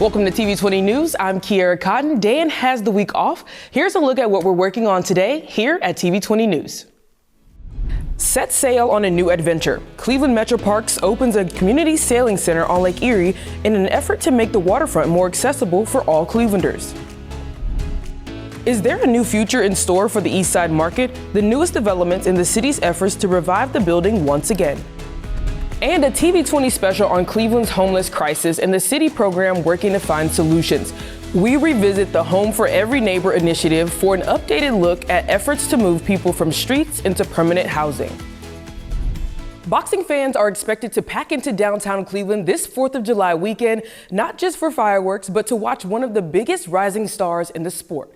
Welcome to TV20 News. I'm Kiara Cotton. Dan has the week off. Here's a look at what we're working on today here at TV20 News. Set sail on a new adventure. Cleveland Metro Parks opens a community sailing center on Lake Erie in an effort to make the waterfront more accessible for all Clevelanders. Is there a new future in store for the East Side Market? The newest developments in the city's efforts to revive the building once again. And a TV20 special on Cleveland's homeless crisis and the city program working to find solutions. We revisit the Home for Every Neighbor initiative for an updated look at efforts to move people from streets into permanent housing. Boxing fans are expected to pack into downtown Cleveland this 4th of July weekend, not just for fireworks, but to watch one of the biggest rising stars in the sport.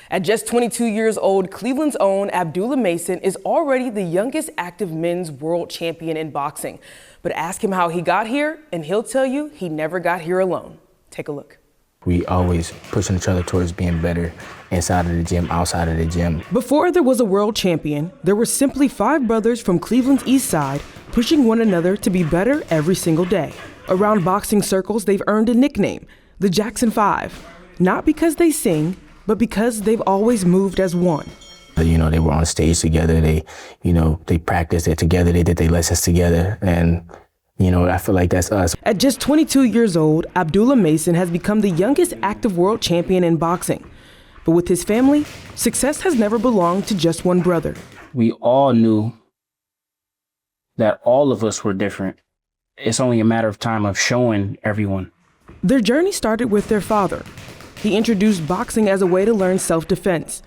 At just 22 years old, Cleveland's own Abdullah Mason is already the youngest active men's world champion in boxing. But ask him how he got here, and he'll tell you he never got here alone. Take a look. We always pushing each other towards being better inside of the gym, outside of the gym. Before there was a world champion, there were simply 5 brothers from Cleveland's East Side pushing one another to be better every single day. Around boxing circles, they've earned a nickname, the Jackson 5. Not because they sing, but because they've always moved as one. You know, they were on stage together. They practiced it together. They did their lessons together. And, you know, I feel like that's us. At just 22 years old, Abdullah Mason has become the youngest active world champion in boxing. But with his family, success has never belonged to just one brother. We all knew that all of us were different. It's only a matter of time of showing everyone. Their journey started with their father. He introduced boxing as a way to learn self-defense.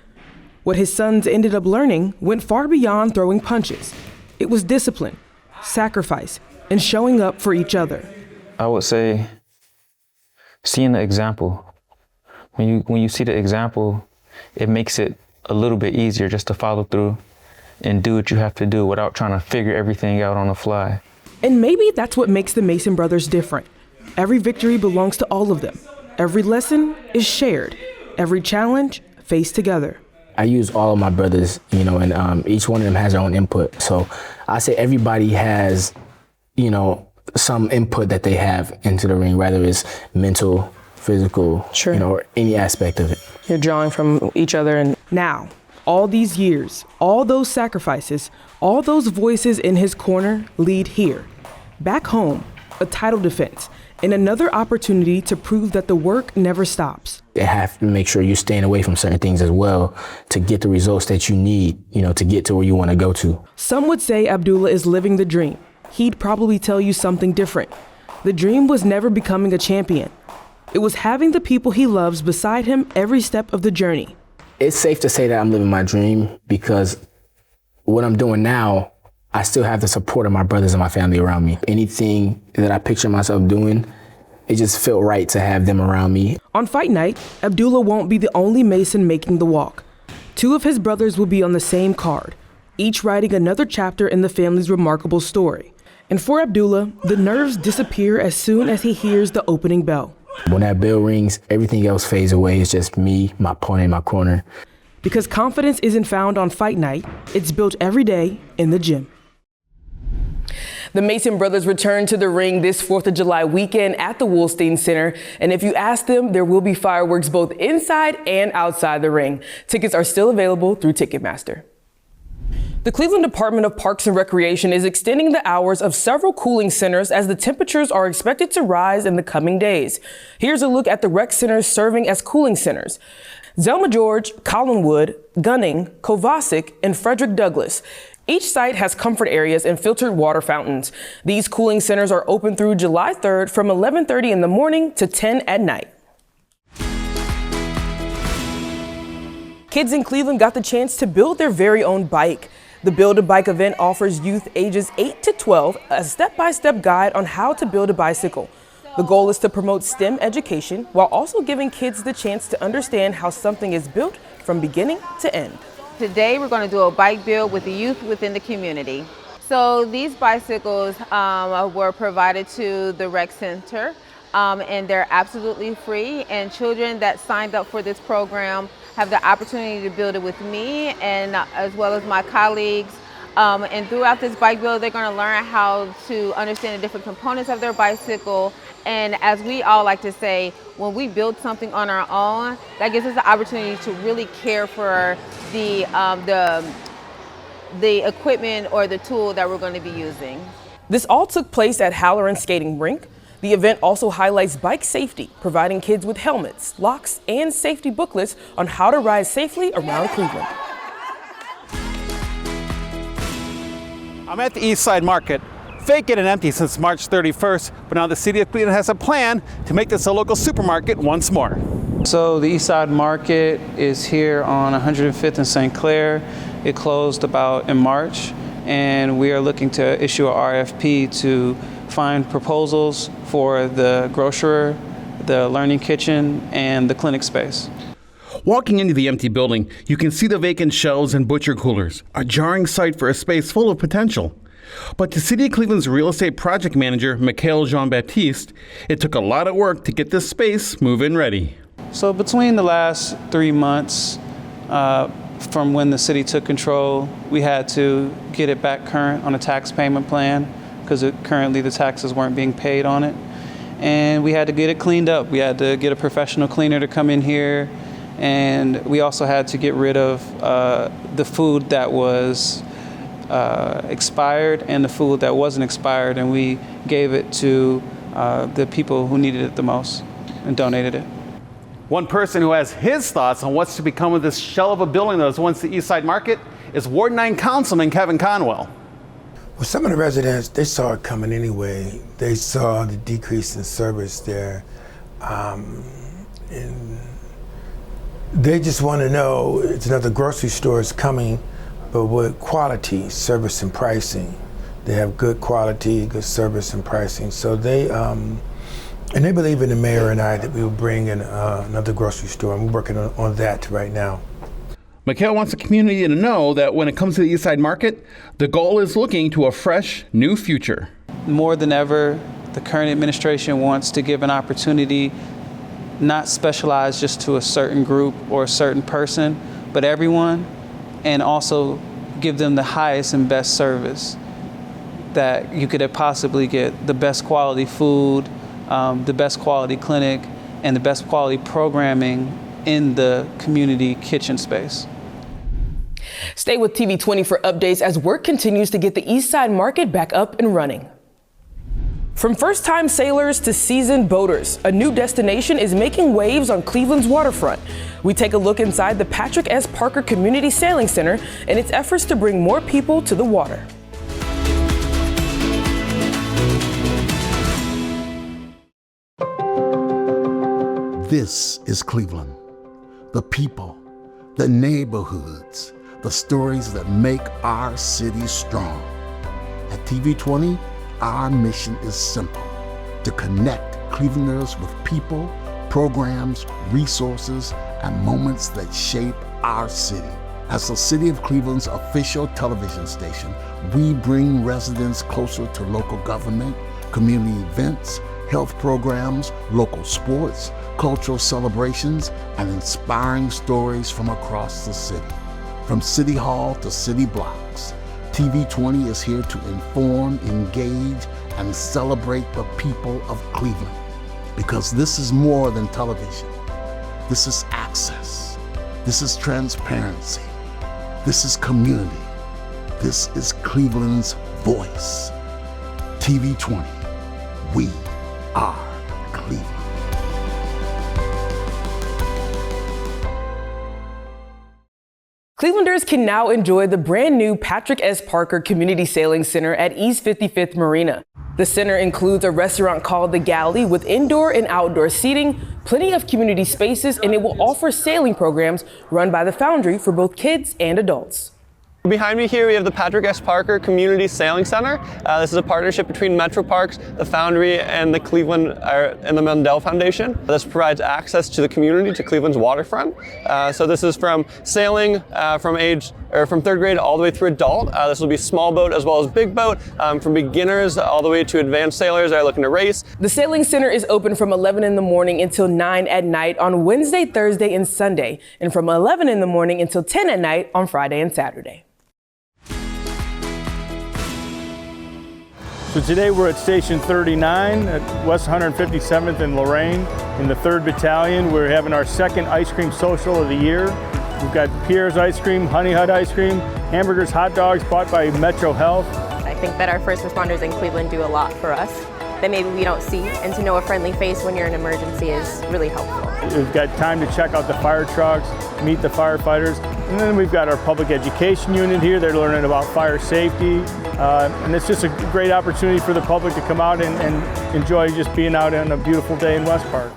What his sons ended up learning went far beyond throwing punches. It was discipline, sacrifice, and showing up for each other. I would say seeing the example. When you see the example, it makes it a little bit easier just to follow through and do what you have to do without trying to figure everything out on the fly. And maybe that's what makes the Mason brothers different. Every victory belongs to all of them. Every lesson is shared. Every challenge faced together. I use all of my brothers, you know, and each one of them has their own input. So I say everybody has, you know, some input that they have into the ring, whether it's mental, physical, sure, you know, or any aspect of it. You're drawing from each other. And now, all these years, all those sacrifices, all those voices in his corner lead here. Back home, a title defense, and another opportunity to prove that the work never stops. You have to make sure you're staying away from certain things as well to get the results that you need, you know, to get to where you want to go to. Some would say Abdullah is living the dream. He'd probably tell you something different. The dream was never becoming a champion. It was having the people he loves beside him every step of the journey. It's safe to say that I'm living my dream because what I'm doing now, I still have the support of my brothers and my family around me. Anything that I picture myself doing, it just felt right to have them around me. On fight night, Abdullah won't be the only Mason making the walk. 2 of his brothers will be on the same card, each writing another chapter in the family's remarkable story. And for Abdullah, the nerves disappear as soon as he hears the opening bell. When that bell rings, everything else fades away. It's just me, my opponent, in my corner. Because confidence isn't found on fight night, it's built every day in the gym. The Mason brothers return to the ring this 4th of July weekend at the Wolstein Center. And if you ask them, there will be fireworks both inside and outside the ring. Tickets are still available through Ticketmaster. The Cleveland Department of Parks and Recreation is extending the hours of several cooling centers as the temperatures are expected to rise in the coming days. Here's a look at the rec centers serving as cooling centers. Zelma George, Collinwood, Gunning, Kovacic, and Frederick Douglass. Each site has comfort areas and filtered water fountains. These cooling centers are open through July 3rd from 11:30 in the morning to 10 at night. Kids in Cleveland got the chance to build their very own bike. The Build a Bike event offers youth ages 8 to 12 a step-by-step guide on how to build a bicycle. The goal is to promote STEM education while also giving kids the chance to understand how something is built from beginning to end. Today we're going to do a bike build with the youth within the community. So these bicycles were provided to the rec center and they're absolutely free, and children that signed up for this program have the opportunity to build it with me and as well as my colleagues And throughout this bike build, they're going to learn how to understand the different components of their bicycle. And as we all like to say, when we build something on our own, that gives us the opportunity to really care for the equipment or the tool that we're going to be using. This all took place at Halloran Skating Rink. The event also highlights bike safety, providing kids with helmets, locks, and safety booklets on how to ride safely around Cleveland. I'm at the East Side Market, vacant and empty since March 31st, but now the city of Cleveland has a plan to make this a local supermarket once more. So the East Side Market is here on 105th and St. Clair. It closed about in March, and we are looking to issue a RFP to find proposals for the grocery, the learning kitchen, and the clinic space. Walking into the empty building, you can see the vacant shelves and butcher coolers, a jarring sight for a space full of potential. But to City of Cleveland's real estate project manager, Mikhail Jean-Baptiste, it took a lot of work to get this space move-in ready. So between the last 3 months from when the city took control, we had to get it back current on a tax payment plan because currently the taxes weren't being paid on it. And we had to get it cleaned up. We had to get a professional cleaner to come in here. And we also had to get rid of the food that was expired and the food that wasn't expired, and we gave it to the people who needed it the most and donated it. One person who has his thoughts on what's to become of this shell of a building that was once the East Side Market is Ward 9 Councilman Kevin Conwell. Well, some of the residents, they saw it coming anyway. They saw the decrease in service there. And they just want to know, it's another grocery store is coming, but with quality, service, and pricing. They have good quality, good service and pricing. So they, and they believe in the mayor and I that we will bring in another grocery store, and we're working on that right now. Mikhail wants the community to know that when it comes to the East Side Market, the goal is looking to a fresh, new future. More than ever, the current administration wants to give an opportunity, not specialized just to a certain group or a certain person, but everyone, and also give them the highest and best service that you could possibly get, the best quality food, the best quality clinic, and the best quality programming in the community kitchen space. Stay with TV20 for updates as work continues to get the East Side Market back up and running. From first-time sailors to seasoned boaters, a new destination is making waves on Cleveland's waterfront. We take a look inside the Patrick S. Parker Community Sailing Center and its efforts to bring more people to the water. This is Cleveland. The people, the neighborhoods, the stories that make our city strong. At TV20, our mission is simple: to connect Clevelanders with people, programs, resources, and moments that shape our city. As the City of Cleveland's official television station, we bring residents closer to local government, community events, health programs, local sports, cultural celebrations, and inspiring stories from across the city. From City Hall to city blocks, TV20 is here to inform, engage, and celebrate the people of Cleveland. Because this is more than television. This is access. This is transparency. This is community. This is Cleveland's voice. TV20, we are Cleveland. Clevelanders can now enjoy the brand new Patrick S. Parker Community Sailing Center at East 55th Marina. The center includes a restaurant called The Galley with indoor and outdoor seating, plenty of community spaces, and it will offer sailing programs run by the Foundry for both kids and adults. Behind me here we have the Patrick S. Parker Community Sailing Center. This is a partnership between Metro Parks, the Foundry, and the Cleveland and the Mendel Foundation. This provides access to the community to Cleveland's waterfront. So this is from sailing from 3rd grade all the way through adult. This will be small boat as well as big boat, from beginners all the way to advanced sailors that are looking to race. The Sailing Center is open from 11 in the morning until 9 at night on Wednesday, Thursday, and Sunday, and from 11 in the morning until 10 at night on Friday and Saturday. So today we're at Station 39 at West 157th in Lorraine in the 3rd Battalion. We're having our second ice cream social of the year. We've got Pierre's Ice Cream, Honey Hut Ice Cream, hamburgers, hot dogs bought by Metro Health. I think that our first responders in Cleveland do a lot for us that maybe we don't see, and to know a friendly face when you're in an emergency is really helpful. We've got time to check out the fire trucks, meet the firefighters, and then we've got our public education unit here. They're learning about fire safety, and it's just a great opportunity for the public to come out and enjoy just being out on a beautiful day in West Park.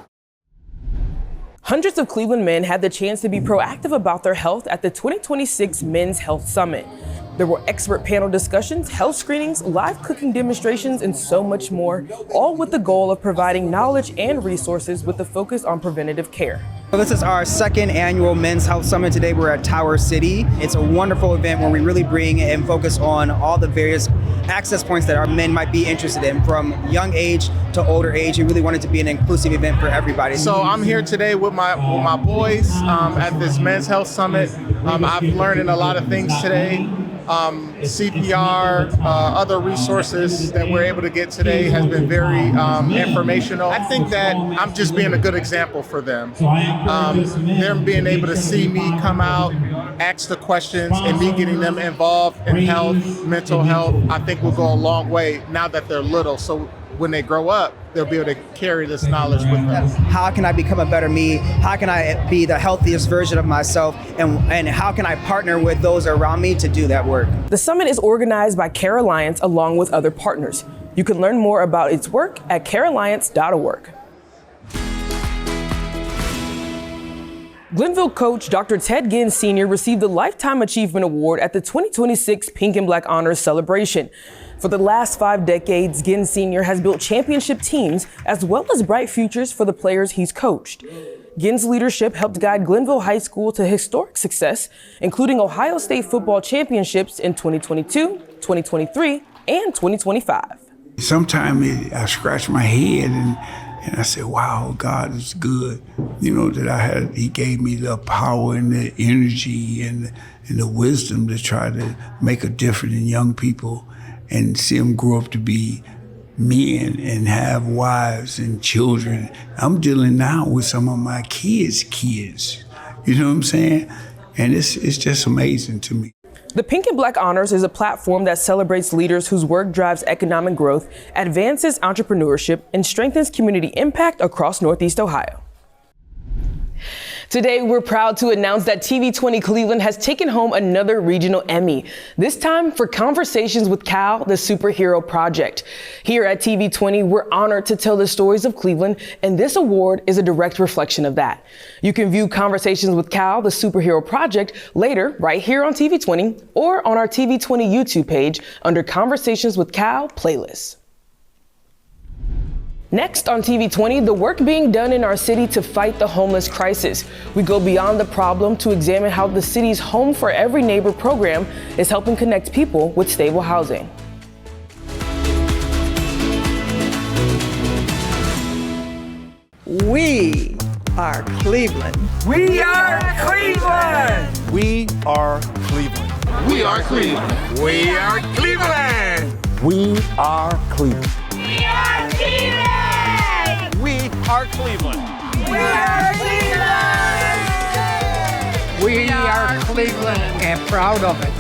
Hundreds of Cleveland men had the chance to be proactive about their health at the 2026 Men's Health Summit. There were expert panel discussions, health screenings, live cooking demonstrations, and so much more, all with the goal of providing knowledge and resources with a focus on preventative care. This is our second annual Men's Health Summit. Today we're at Tower City. It's a wonderful event where we really bring and focus on all the various access points that our men might be interested in, from young age to older age. We really want it to be an inclusive event for everybody. So I'm here today with my boys at this Men's Health Summit. I've learned a lot of things today. CPR, other resources that we're able to get today has been very informational. I think that I'm just being a good example for them. Them being able to see me come out, ask the questions, and me getting them involved in health, mental health, I think will go a long way now that they're little. So when they grow up, they'll be able to carry this knowledge with them. How can I become a better me? How can I be the healthiest version of myself? And how can I partner with those around me to do that work? The summit is organized by Care Alliance along with other partners. You can learn more about its work at carealliance.org. Glenville coach Dr. Ted Ginn Sr. received the Lifetime Achievement Award at the 2026 Pink and Black Honors celebration. For the last 5 decades, Ginn Sr. has built championship teams as well as bright futures for the players he's coached. Ginn's leadership helped guide Glenville High School to historic success, including Ohio State football championships in 2022, 2023, and 2025. Sometimes I scratch my head and I say, wow, God is good. You know, that He gave me the power and the energy and the wisdom to try to make a difference in young people and see them grow up to be men and have wives and children. I'm dealing now with some of my kids. You know what I'm saying? And it's just amazing to me. The Pink and Black Honors is a platform that celebrates leaders whose work drives economic growth, advances entrepreneurship, and strengthens community impact across Northeast Ohio. Today, we're proud to announce that TV20 Cleveland has taken home another regional Emmy, this time for Conversations with Cal, the Superhero Project. Here at TV20, we're honored to tell the stories of Cleveland, and this award is a direct reflection of that. You can view Conversations with Cal, the Superhero Project, later right here on TV20 or on our TV20 YouTube page under Conversations with Cal playlist. Next on TV20, the work being done in our city to fight the homeless crisis. We go beyond the problem to examine how the city's Home for Every Neighbor program is helping connect people with stable housing. We are Cleveland. We are Cleveland. We are Cleveland. We are Cleveland. We are Cleveland. We are Cleveland. We are Cleveland. We are Cleveland. We are Cleveland. We are Cleveland and proud of it.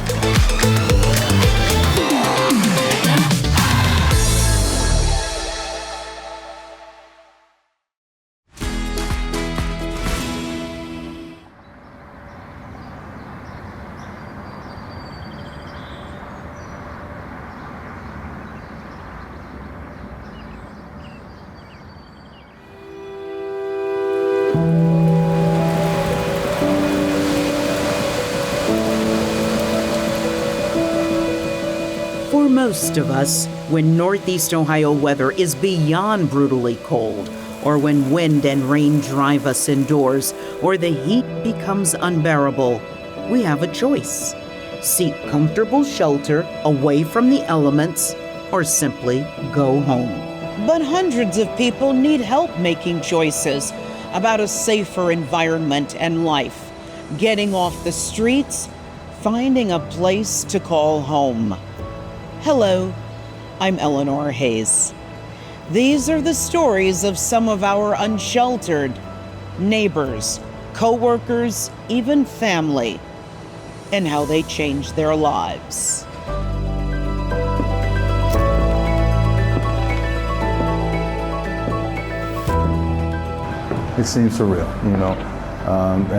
For most of us, when Northeast Ohio weather is beyond brutally cold, or when wind and rain drive us indoors, or the heat becomes unbearable, we have a choice. Seek comfortable shelter away from the elements, or simply go home. But hundreds of people need help making choices about a safer environment and life, getting off the streets, finding a place to call home. Hello, I'm Eleanor Hayes. These are the stories of some of our unsheltered neighbors, co-workers, even family, and how they changed their lives. It seems surreal, you know,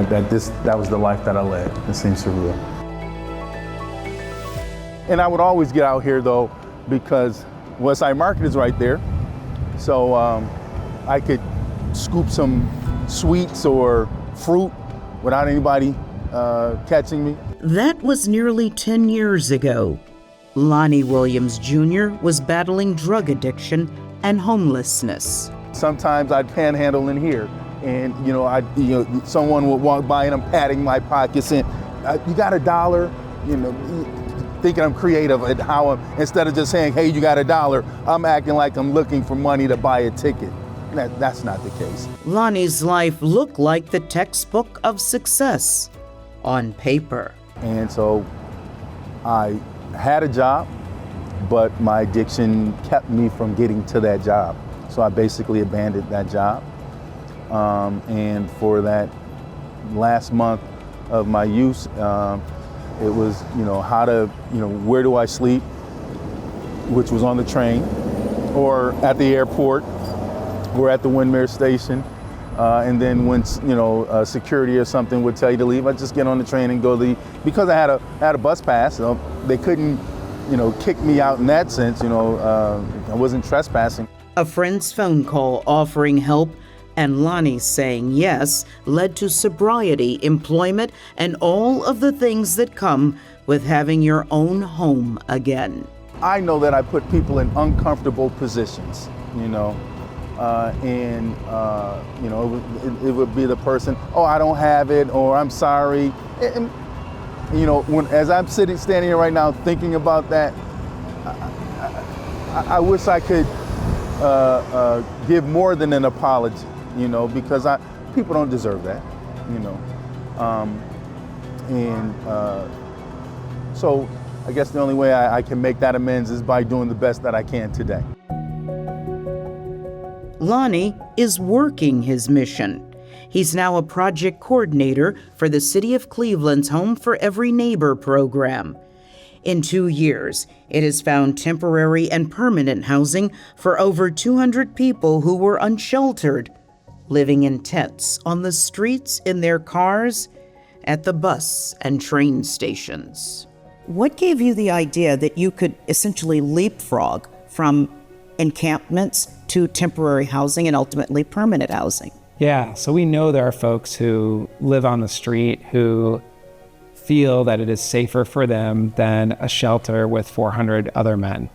that was the life that I led. It seems surreal. And I would always get out here though, because Westside Market is right there. So I could scoop some sweets or fruit without anybody catching me. That was nearly 10 years ago. Lonnie Williams Jr. was battling drug addiction and homelessness. Sometimes I'd panhandle in here, and someone would walk by and I'm patting my pockets and you got $1, thinking I'm creative at how instead of just saying, hey, you got $1, I'm acting like I'm looking for money to buy a ticket. That's not the case. Lonnie's life looked like the textbook of success on paper. And so I had a job, but my addiction kept me from getting to that job. So I basically abandoned that job. And for that last month of my use, it was, where do I sleep, which was on the train or at the airport or at the Windmere station. And then when, security or something would tell you to leave, I'd just get on the train and go because I had a bus pass, so they couldn't, kick me out in that sense, I wasn't trespassing. A friend's phone call offering help and Lonnie saying yes led to sobriety, employment, and all of the things that come with having your own home again. I know that I put people in uncomfortable positions, it would be the person, oh, I don't have it, or I'm sorry. And, as I'm standing here right now thinking about that, I wish I could give more than an apology, because people don't deserve that, so I guess the only way I can make that amends is by doing the best that I can today. Lonnie is working his mission. He's now a project coordinator for the City of Cleveland's Home for Every Neighbor program. In 2 years, it has found temporary and permanent housing for over 200 people who were unsheltered, living in tents on the streets, in their cars, at the bus and train stations. What gave you the idea that you could essentially leapfrog from encampments to temporary housing and ultimately permanent housing? Yeah, so we know there are folks who live on the street who feel that it is safer for them than a shelter with 400 other men.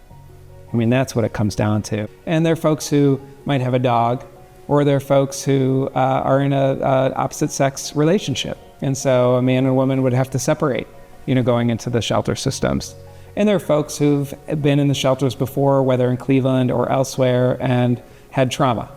I mean, that's what it comes down to. And there are folks who might have a dog, or there are folks who are in a opposite sex relationship. And so a man and a woman would have to separate, going into the shelter systems. And there are folks who've been in the shelters before, whether in Cleveland or elsewhere, and had trauma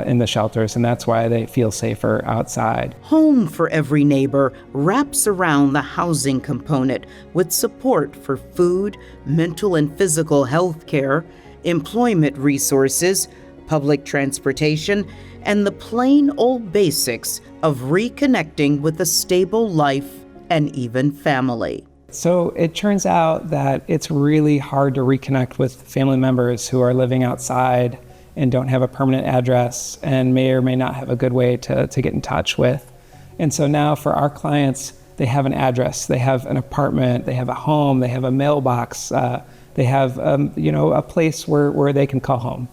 in the shelters, and that's why they feel safer outside. Home for Every Neighbor wraps around the housing component with support for food, mental and physical health care, employment resources, public transportation, and the plain old basics of reconnecting with a stable life and even family. So it turns out that it's really hard to reconnect with family members who are living outside and don't have a permanent address and may or may not have a good way to get in touch with. And so now for our clients, they have an address, they have an apartment, they have a home, they have a mailbox, they have a place where they can call home,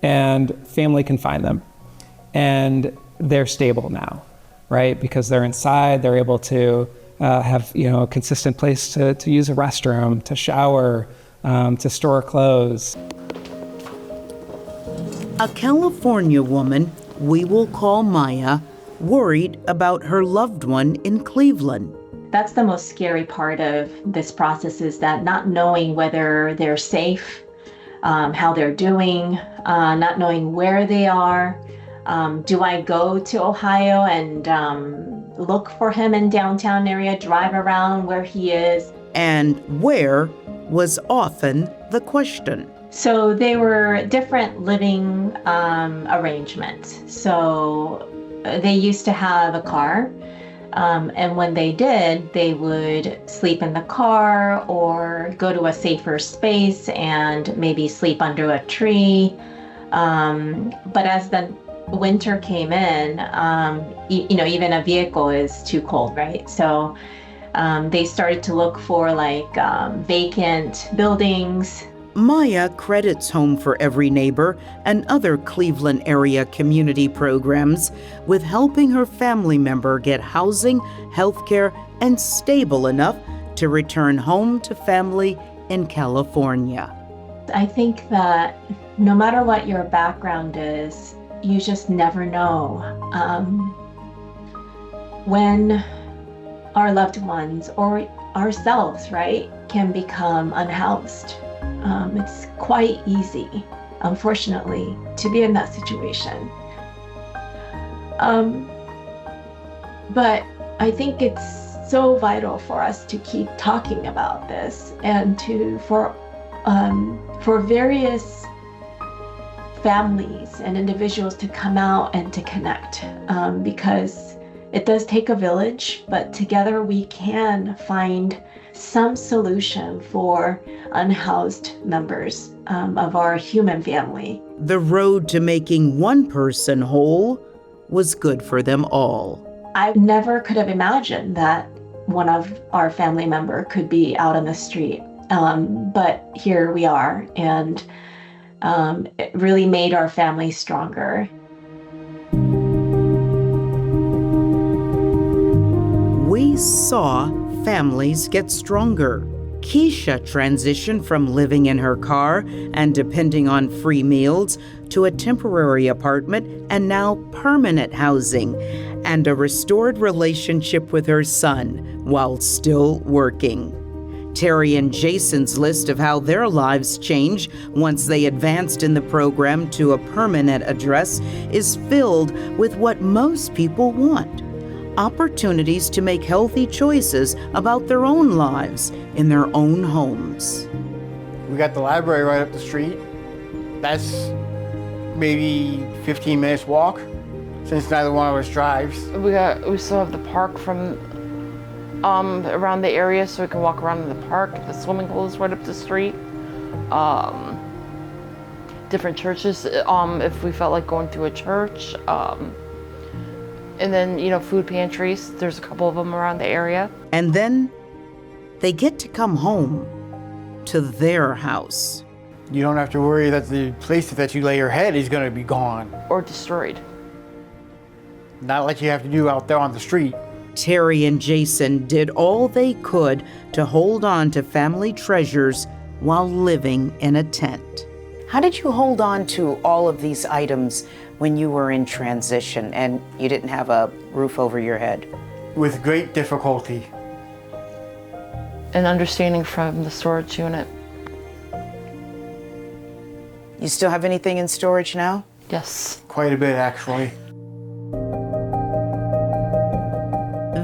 and family can find them. And they're stable now, right? Because they're inside, they're able to have a consistent place to use a restroom, to shower, to store clothes. A California woman we will call Maya, worried about her loved one in Cleveland. That's the most scary part of this process, is that not knowing whether they're safe, how they're doing, not knowing where they are. Do I go to Ohio and look for him in downtown area, drive around where he is? And where was often the question. So they were different living arrangements. So they used to have a car, and when they did, they would sleep in the car or go to a safer space and maybe sleep under a tree. But as the winter came in, even a vehicle is too cold, right? So they started to look for vacant buildings. Maya credits Home for Every Neighbor and other Cleveland area community programs with helping her family member get housing, health care, and stable enough to return home to family in California. I think that no matter what your background is, you just never know when our loved ones or ourselves, right, can become unhoused. It's quite easy, unfortunately, to be in that situation. But I think it's so vital for us to keep talking about this and for various families and individuals to come out and to connect, because it does take a village, but together we can find some solution for unhoused members of our human family. The road to making one person whole was good for them all. I never could have imagined that one of our family member could be out on the street, but here we are, and it really made our family stronger. We saw families get stronger. Keisha transitioned from living in her car and depending on free meals to a temporary apartment and now permanent housing and a restored relationship with her son while still working. Terry and Jason's list of how their lives changed once they advanced in the program to a permanent address is filled with what most people want: opportunities to make healthy choices about their own lives in their own homes. We got the library right up the street. That's maybe 15 minutes walk, since neither one of us drives. We still have the park from around the area, so we can walk around in the park. The swimming pool is right up the street. Different churches, if we felt like going to a church. And then, food pantries, there's a couple of them around the area. And then they get to come home to their house. You don't have to worry that the place that you lay your head is going to be gone. Or destroyed. Not like you have to do out there on the street. Terry and Jason did all they could to hold on to family treasures while living in a tent. How did you hold on to all of these items when you were in transition and you didn't have a roof over your head? With great difficulty. And understanding from the storage unit. You still have anything in storage now? Yes. Quite a bit, actually.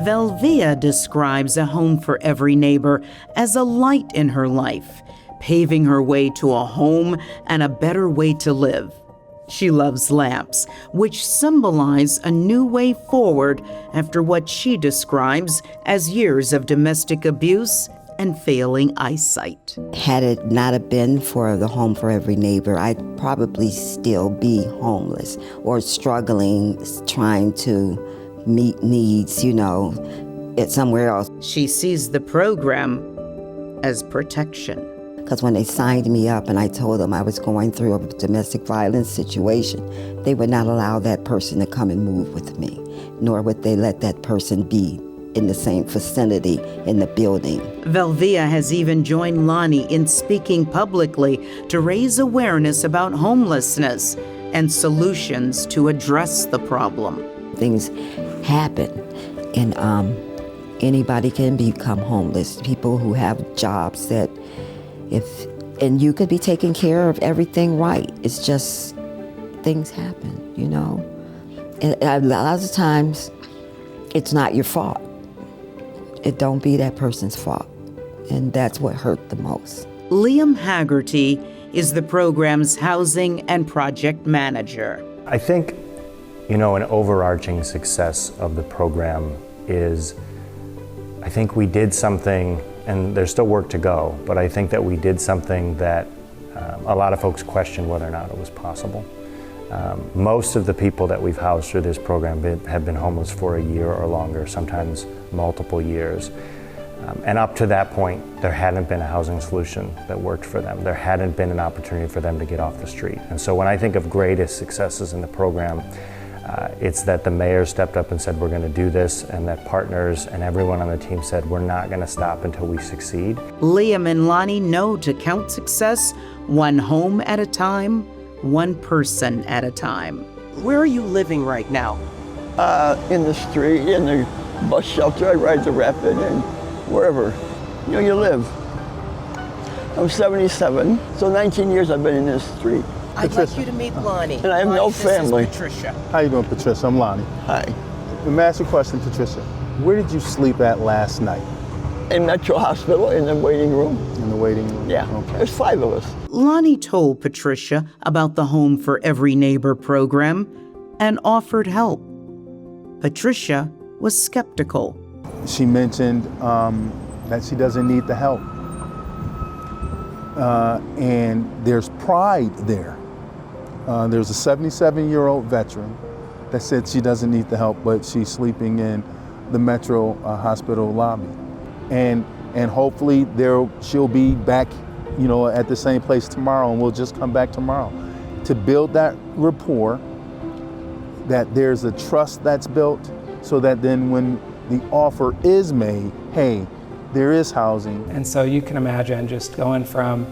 Velvia describes a Home for Every Neighbor as a light in her life, paving her way to a home and a better way to live. She loves lamps, which symbolize a new way forward after what she describes as years of domestic abuse and failing eyesight. Had it not have been for the Home for Every Neighbor, I'd probably still be homeless or struggling, trying to meet needs, at somewhere else. She sees the program as protection. Because when they signed me up and I told them I was going through a domestic violence situation, they would not allow that person to come and move with me, nor would they let that person be in the same vicinity in the building. Velvia has even joined Lonnie in speaking publicly to raise awareness about homelessness and solutions to address the problem. Things happen, and anybody can become homeless. People who have jobs that and you could be taking care of everything right. It's just things happen, And a lot of times, it's not your fault. It don't be that person's fault. And that's what hurt the most. Liam Haggerty is the program's housing and project manager. I think, an overarching success of the program is, I think we did something, and there's still work to go, but I think that we did something that a lot of folks questioned whether or not it was possible. Most of the people that we've housed through this program have been homeless for a year or longer, sometimes multiple years. And up to that point, there hadn't been a housing solution that worked for them. There hadn't been an opportunity for them to get off the street. And so when I think of greatest successes in the program, it's that the mayor stepped up and said, we're going to do this, and that partners and everyone on the team said, we're not going to stop until we succeed. Liam and Lonnie know to count success one home at a time, one person at a time. Where are you living right now? In the street, in the bus shelter. I ride the rapid and wherever you live. I'm 77, so 19 years I've been in this street. I'd like you to meet Lonnie. And I have no family. This is Patricia. How you doing, Patricia? I'm Lonnie. Hi. Let me ask you a question, Patricia. Where did you sleep at last night? In Metro Hospital, in the waiting room. In the waiting room? Yeah, okay. There's 5 of us. Lonnie told Patricia about the Home for Every Neighbor program and offered help. Patricia was skeptical. She mentioned that she doesn't need the help. And there's pride there. There's a 77-year-old veteran that said she doesn't need the help, but she's sleeping in the Metro Hospital lobby. And hopefully she'll be back, at the same place tomorrow, and we'll just come back tomorrow. To build that rapport, that there's a trust that's built, so that then when the offer is made, hey, there is housing. And so you can imagine just going from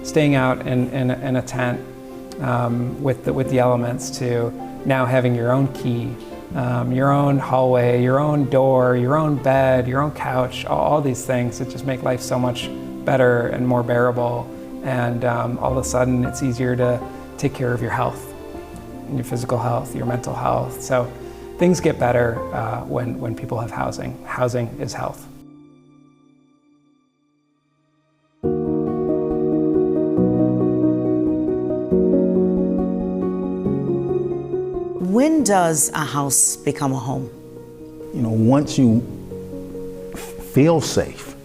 staying out in a tent with the elements to now having your own key, your own hallway, your own door, your own bed, your own couch, all these things that just make life so much better and more bearable. And all of a sudden it's easier to take care of your health, your physical health, your mental health. So things get better when people have housing. Housing is health. When does a house become a home? Once you feel safe,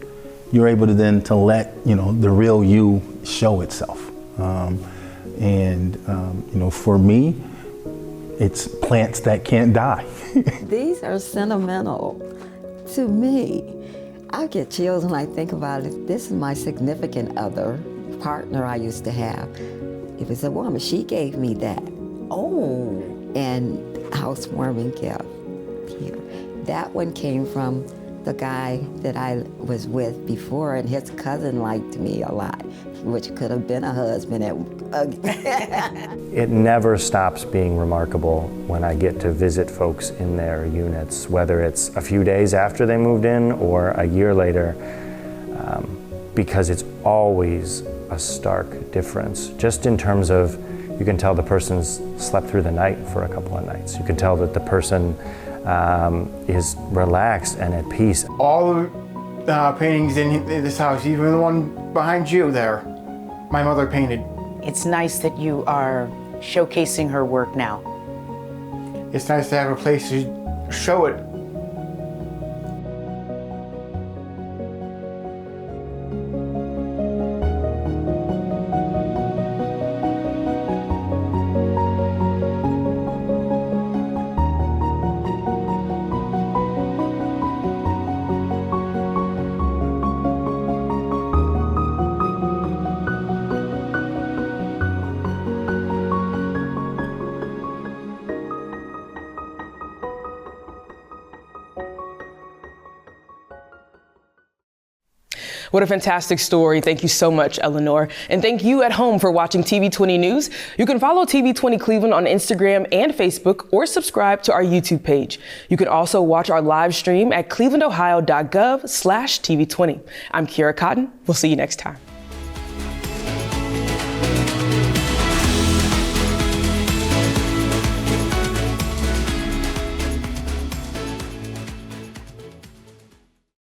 you're able to then to let, the real you show itself. For me, it's plants that can't die. These are sentimental to me. I get chills when I think about it. This is my significant other, partner I used to have. It was a woman, she gave me that. Oh. And housewarming gift here. That one came from the guy that I was with before, and his cousin liked me a lot, which could have been a husband. It never stops being remarkable when I get to visit folks in their units, whether it's a few days after they moved in or a year later, because it's always a stark difference, just in terms of you can tell the person's slept through the night for a couple of nights. You can tell that the person is relaxed and at peace. All the paintings in this house, even the one behind you there, my mother painted. It's nice that you are showcasing her work now. It's nice to have a place to show it. What a fantastic story. Thank you so much, Eleanor. And thank you at home for watching TV20 News. You can follow TV20 Cleveland on Instagram and Facebook, or subscribe to our YouTube page. You can also watch our live stream at clevelandohio.gov/TV20. I'm Kiera Cotton. We'll see you next time.